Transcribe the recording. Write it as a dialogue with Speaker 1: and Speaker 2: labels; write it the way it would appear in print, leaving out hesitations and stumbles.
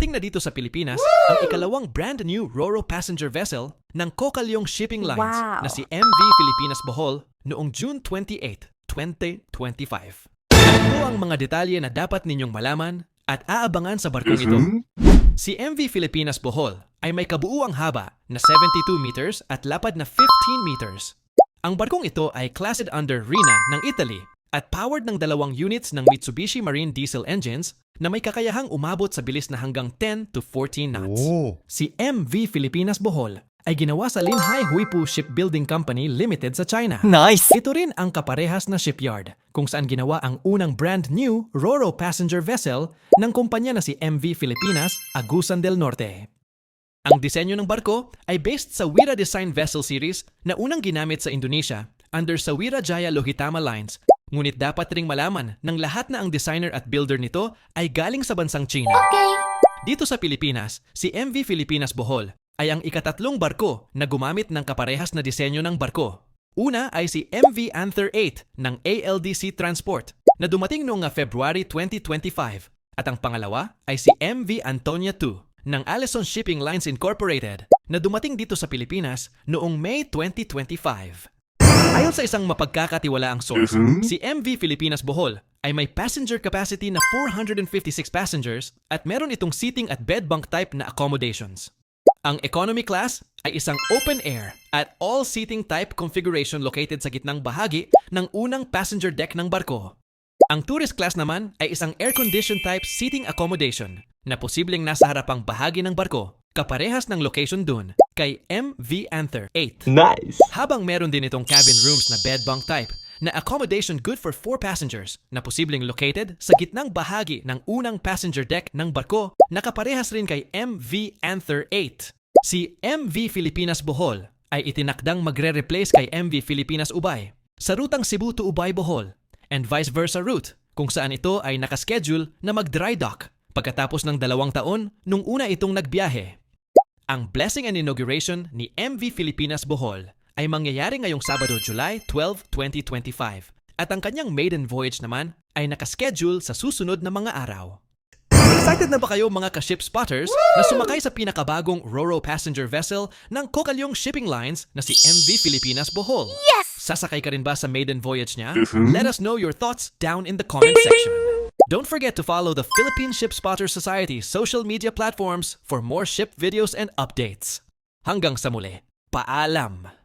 Speaker 1: Dumating na dito sa Pilipinas ang ikalawang brand new RoRo passenger vessel ng Kokalyong Shipping Lines
Speaker 2: Wow.
Speaker 1: na si MV Filipinas Bohol noong June 28, 2025. Ito ang mga detalye na dapat ninyong malaman at aabangan sa barkong ito. Si MV Filipinas Bohol ay may kabuuang haba na 72 meters at lapad na 15 meters. Ang barkong ito ay classed under Rina ng Italy at powered ng dalawang units ng Mitsubishi Marine diesel engines na may kakayahang umabot sa bilis na hanggang 10 to 14 knots. Si MV Filipinas Bohol ay ginawa sa Linhai Huipu Shipbuilding Company Limited sa China.
Speaker 3: Nice!
Speaker 1: Ito rin ang kaparehas na shipyard kung saan ginawa ang unang brand new RoRo passenger vessel ng kumpanya na si MV Filipinas Agusan del Norte. Ang disenyo ng barko ay based sa Wira Design Vessel Series na unang ginamit sa Indonesia under sa Wira Jaya Lohitama Lines. Ngunit dapat ring malaman ng lahat na ang designer at builder nito ay galing sa bansang China. Dito sa Pilipinas, si MV Filipinas Bohol ay ang ikatatlong barko na gumamit ng kaparehas na disenyo ng barko. Una ay si MV Anther 8 ng ALDC Transport na dumating noong February 2025 at ang pangalawa ay si MV Antonia 2 ng Allison Shipping Lines Incorporated na dumating dito sa Pilipinas noong May 2025. Ayon sa isang mapagkakatiwalaang source, si MV Filipinas Bohol ay may passenger capacity na 456 passengers at meron itong seating at bed bunk type na accommodations. Ang economy class ay isang open air at all seating type configuration located sa gitnang bahagi ng unang passenger deck ng barko. Ang tourist class naman ay isang air-conditioned type seating accommodation na posibleng nasa harapang bahagi ng barko, kaparehas ng location dun kay MV Anther 8.
Speaker 3: Nice!
Speaker 1: Habang meron din itong cabin rooms na bed bunk type na accommodation good for 4 passengers na posibleng located sa gitnang bahagi ng unang passenger deck ng barko na kaparehas rin kay MV Anther 8. Si MV Filipinas Bohol ay itinakdang magre-replace kay MV Filipinas Ubay sa rutang Cebu to Ubay Bohol and vice versa route kung saan ito ay nakaschedule na mag-dry dock pagkatapos ng 2 taon nung una itong nagbiyahe. Ang blessing and inauguration ni MV Filipinas Bohol ay mangyayari ngayong Sabado, July 12, 2025 at ang kanyang maiden voyage naman ay nakaschedule sa susunod na mga araw. Excited na ba kayo mga ka-ship spotters na sumakay sa pinakabagong RoRo passenger vessel ng Kokalyong Shipping Lines na si MV Filipinas Bohol?
Speaker 2: Yes!
Speaker 1: Sasakay ka rin ba sa maiden voyage niya? Let us know your thoughts down in the comment section. Don't forget to follow the Philippine Ship Spotters Society's social media platforms for more ship videos and updates. Hanggang sa muli, paalam!